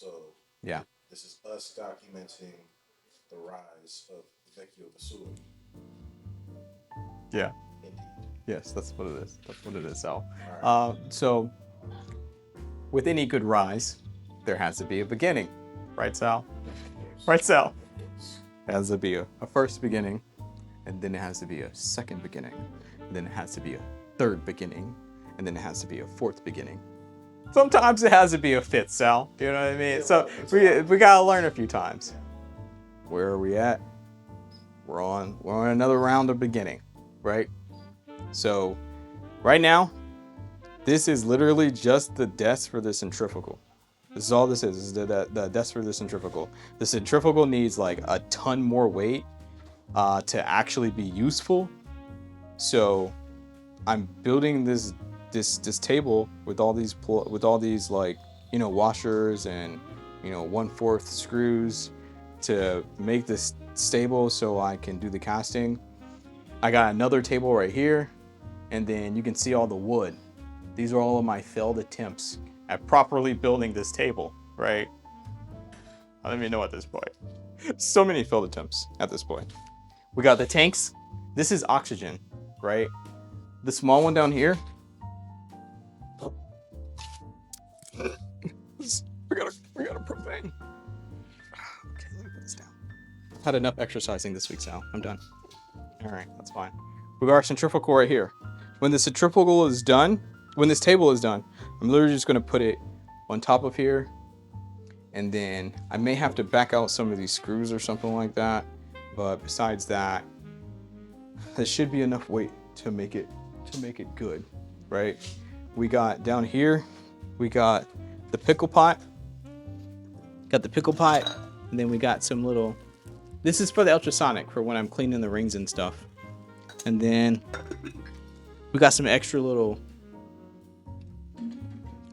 So Yeah. this is us documenting the rise of Vecchio Vassari. Yeah. Indeed. Yes, that's what it is. That's what it is, Sal. All right. So with any good rise, there has to be a beginning, right, Sal? Right, Sal? Of course. It has to be a first beginning, and then it has to be a second beginning, and then it has to be a third beginning, and then it has to be a fourth beginning. Sometimes it has to be a fifth, Sal. You know what I mean? Yeah, So well, we gotta learn a few times. yeah. Where are we at? We're on another round of beginning, right? So right now, this is literally just the desk for the centrifugal. This is all this is the desk for the centrifugal. The centrifugal needs like a ton more weight to actually be useful. So I'm building this table with all these like washers and 1/4 screws to make this stable so I can do the casting. I got another table right here, and then you can see all the wood. These are all of my failed attempts at properly building this table, right? I don't even know at this point. So many failed attempts at this point. We got the tanks. This is oxygen, right? The small one down here. We got a propane. Okay, let me put this down. Had enough exercising this week, Sal. I'm done. All right, that's fine. We got our centrifugal right here. When the centrifugal is done, when this table is done, I'm literally just gonna put it on top of here, and then I may have to back out some of these screws or something like that. But besides that, there should be enough weight to make it good, right? We got down here, we got the pickle pot. Got the pickle pot, and then we got some little. This is for the ultrasonic for when I'm cleaning the rings and stuff. And then we got some extra little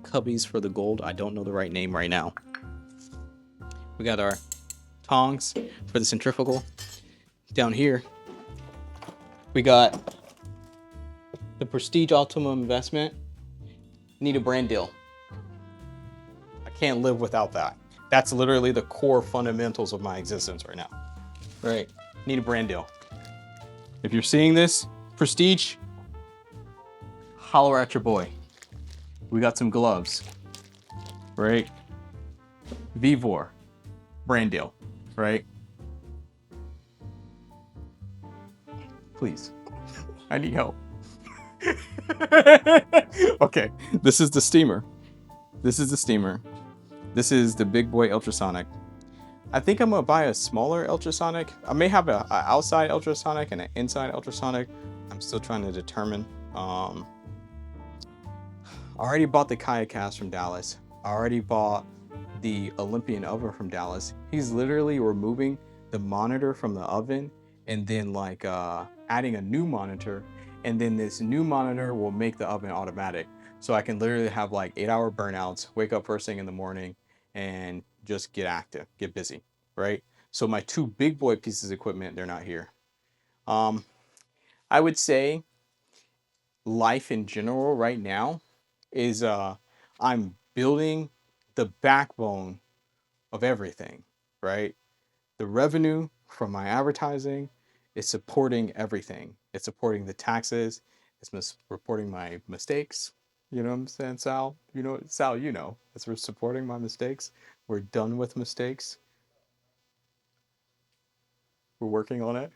cubbies for the gold. I don't know the right name right now. We got our tongs for the centrifugal. Down here, we got the Prestige Ultima investment. Need a brand deal. I can't live without that. That's literally the core fundamentals of my existence right now. Right? Need a brand deal. If you're seeing this, Prestige, holler at your boy. We got some gloves. Right? Vivor, brand deal. Right? Please. I need help. Okay, this is the steamer. This is the steamer. This is the big boy ultrasonic. I think I'm gonna buy a smaller ultrasonic. I may have a outside ultrasonic and an inside ultrasonic. I'm still trying to determine. I already bought the Kayak cast from Dallas. I already bought the Olympian oven from Dallas. He's literally removing the monitor from the oven and then like adding a new monitor, and then this new monitor will make the oven automatic. So I can literally have like 8-hour burnouts, wake up first thing in the morning and just get active, get busy, right? So my two big boy pieces of equipment, they're not here. I would say life in general right now is I'm building the backbone of everything, right? The revenue from my advertising is supporting everything. It's supporting the taxes. It's reporting my mistakes. You know what I'm saying, Sal? You know, Sal, it's we're supporting my mistakes. We're done with mistakes. We're working on it.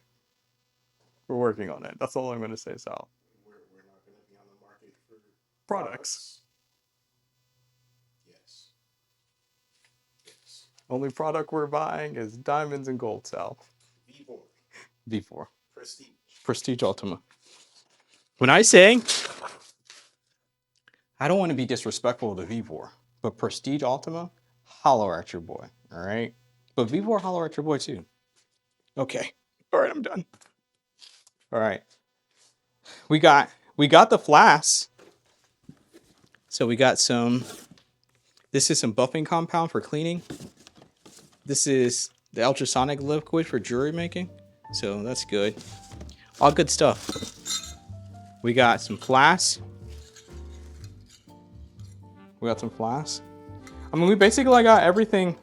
We're working on it. That's all I'm going to say, Sal. We're not going to be on the market for Products. products. Yes. Yes. Only product we're buying is diamonds and gold, Sal. Vivor. V4. Prestige. Prestige Ultima. When I say, I don't want to be disrespectful to Vivor, but Prestige Ultima, holler at your boy, all right? But Vivor, holler at your boy too. Okay. All right, I'm done. All right. We got the flasks. So we got some. This is some buffing compound for cleaning. This is the ultrasonic liquid for jewelry making. So that's good. All good stuff. We got some flasks. We got some flasks. I mean, we basically got everything.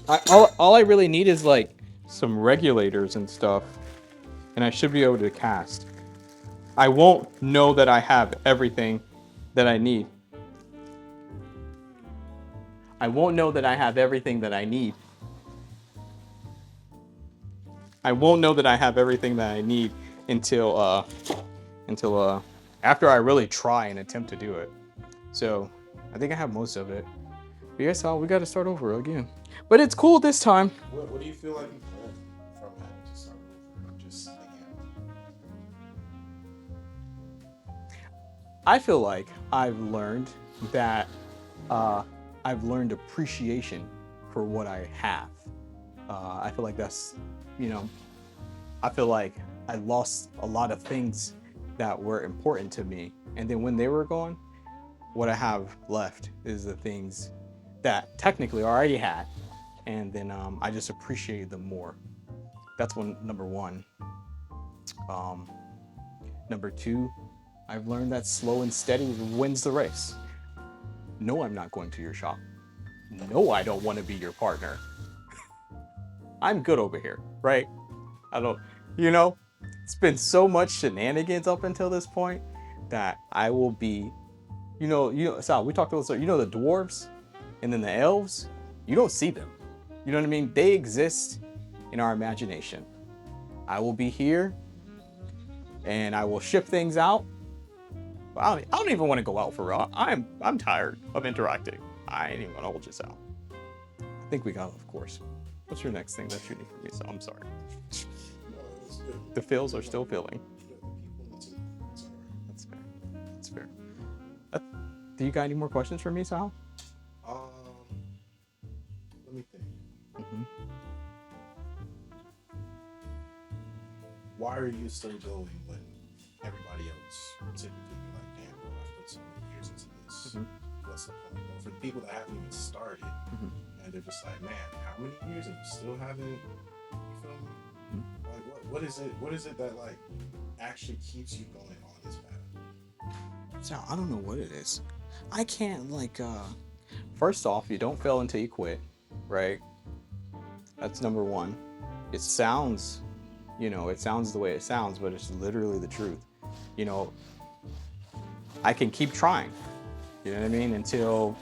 All I really need is like some regulators and stuff, and I should be able to cast. I won't know that I have everything that I need. I won't know that I have everything that I need. I won't know that I have everything that I need until after I really try and attempt to do it. So I think I have most of it. But yes, Al, we got to start over again. But it's cool this time. What do you feel like you've learned from having to start over? Just again. I feel like I've learned that I've learned appreciation for what I have. I feel like that's, I feel like I lost a lot of things that were important to me. And then when they were gone, what I have left is the things that technically I already had. And then I just appreciated them more. That's number one. Number two, I've learned that slow and steady wins the race. No, I'm not going to your shop. No, I don't want to be your partner. I'm good over here, right? I don't, it's been so much shenanigans up until this point that I will be, Sal, we talked about this, the dwarves and then the elves, you don't see them. You know what I mean? They exist in our imagination. I will be here and I will ship things out. But I don't even want to go out for real. I'm tired of interacting. I ain't even gonna hold this out. I think we got off course. What's your next thing that you need from me? So I'm sorry. The fills are still filling. That's fair. That's fair. Do you got any more questions for me, Sal? Let me think. Mm-hmm. Why are you still going when everybody else typically be like, damn, bro, I put so many years into this. Mm-hmm. What's the point? Or for the people that haven't even started, and they're just like, man, how many years and you still haven't? You feel me? Mm-hmm. Like, what is it? What is it that like actually keeps you going on this path? So I don't know what it is. I can't first off, you don't fail until you quit, right? That's number one. It sounds the way it sounds, but it's literally the truth. I can keep trying, you know what I mean, until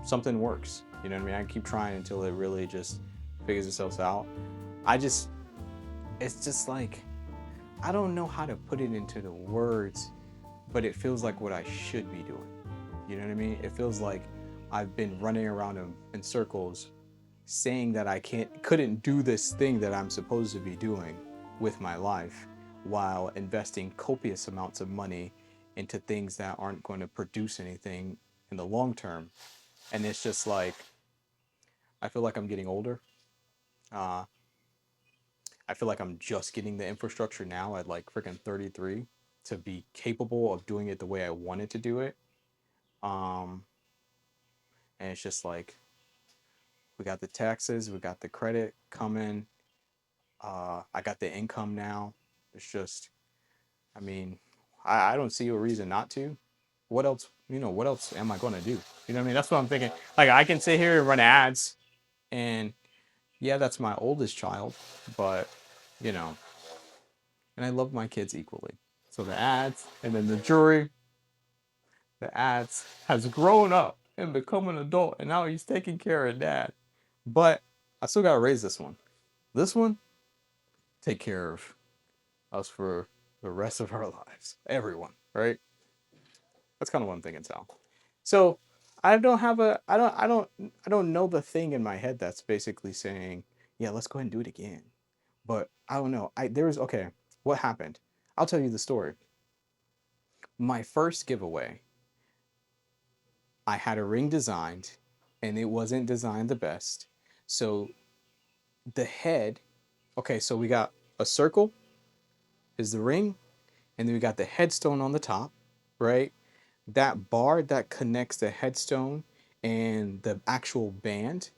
something works. You know what I mean? I keep trying until it really just figures itself out. It's just like, I don't know how to put it into the words, but it feels like what I should be doing. You know what I mean? It feels like I've been running around in circles saying that I couldn't do this thing that I'm supposed to be doing with my life while investing copious amounts of money into things that aren't going to produce anything in the long term. And it's just like, I feel like I'm getting older. I feel like I'm just getting the infrastructure now at like freaking 33 to be capable of doing it the way I wanted to do it. And it's just like, we got the taxes, we got the credit coming. I got the income now. It's just, I mean, I don't see a reason not to. What else, what else am I going to do? You know what I mean? That's what I'm thinking. Like, I can sit here and run ads, and yeah, that's my oldest child, but, and I love my kids equally. So the ads, and then the jury, the ads has grown up and become an adult, and now he's taking care of dad. But I still got to raise this one. This one, take care of us for the rest of our lives. Everyone, right? That's kind of what I'm thinking, Sal. So I don't know the thing in my head that's basically saying, yeah, let's go ahead and do it again. But I don't know. Okay, what happened? I'll tell you the story. My first giveaway, I had a ring designed and it wasn't designed the best. So the head, okay, so we got a circle is the ring, and then we got the headstone on the top, right? That bar that connects the headstone and the actual band,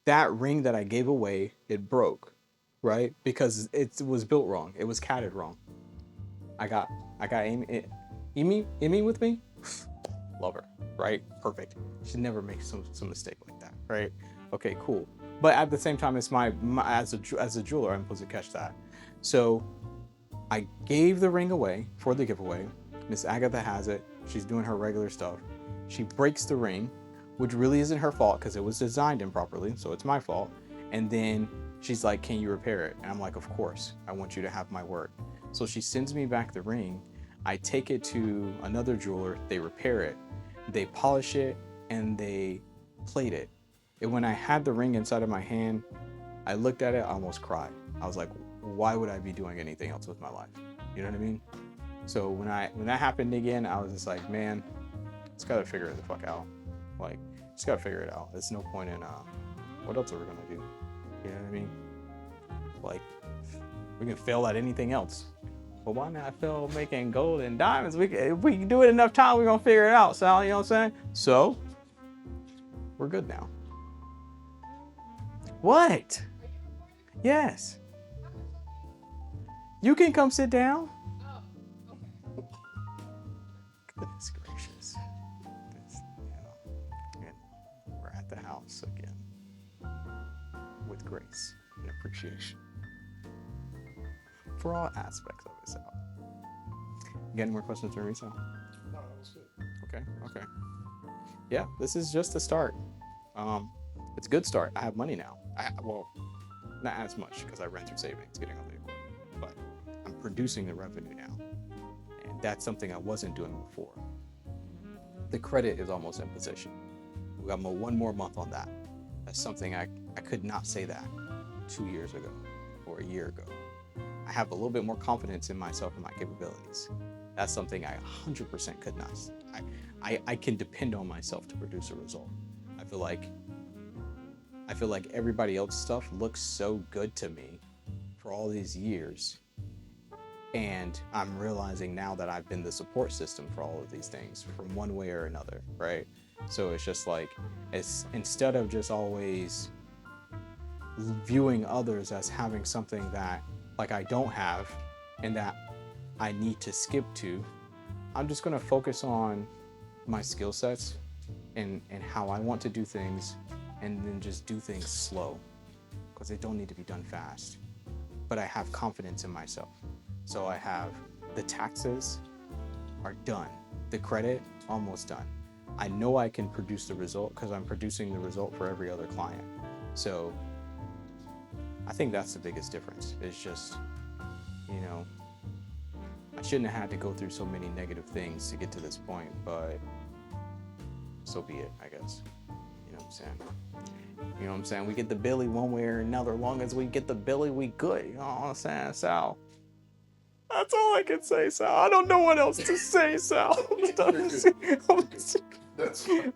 that ring that I gave away, it broke, right? Because it was built wrong. It was catted wrong. I got Amy with me. Love her, right? Perfect. She never makes some mistake like that, right? Okay, cool. But at the same time, it's my as a jeweler, I'm supposed to catch that. So I gave the ring away for the giveaway. Miss Agatha has it. She's doing her regular stuff. She breaks the ring, which really isn't her fault because it was designed improperly, so it's my fault. And then she's like, can you repair it? And I'm like, of course, I want you to have my word. So she sends me back the ring. I take it to another jeweler. They repair it. They polish it and they plate it. And when I had the ring inside of my hand, I looked at it, I almost cried. I was like, why would I be doing anything else with my life? You know what I mean? So when that happened again, I was just like, man, just gotta figure it the fuck out. Like, just gotta figure it out. There's no point in what else are we gonna do? You know what I mean? Like, we can fail at anything else, but why not fail making gold and diamonds? If we can do it enough time, we're gonna figure it out, Sal. You know what I'm saying? So we're good now. What? Yes. You can come sit down. Goodness gracious. We're at the house again with grace and appreciation for all aspects of this out. You got any more questions for me, Sal? No, that was good. Okay. Yeah, this is just the start. It's a good start. I have money now. Well, not as much because I ran through savings getting all the equipment, but I'm producing the revenue now. And that's something I wasn't doing before. The credit is almost in position. We got one more month on that. That's something I could not say that 2 years ago or a year ago. I have a little bit more confidence in myself and my capabilities. That's something I 100% could not. I can depend on myself to produce a result. I feel like everybody else's stuff looks so good to me for all these years. And I'm realizing now that I've been the support system for all of these things from one way or another, right? So it's just like, instead of just always viewing others as having something that like I don't have and that I need to skip to, I'm just gonna focus on my skill sets and how I want to do things, and then just do things slow because they don't need to be done fast. But I have confidence in myself. So I have the taxes are done. The credit, almost done. I know I can produce the result because I'm producing the result for every other client. So I think that's the biggest difference. It's just, I shouldn't have had to go through so many negative things to get to this point, but so be it, I guess. You know what I'm saying? We get the Billy one way or another. As long as we get the Billy, we good. You know what I'm saying, Sal? That's all I can say, Sal. I don't know what else to say, Sal. That's fine.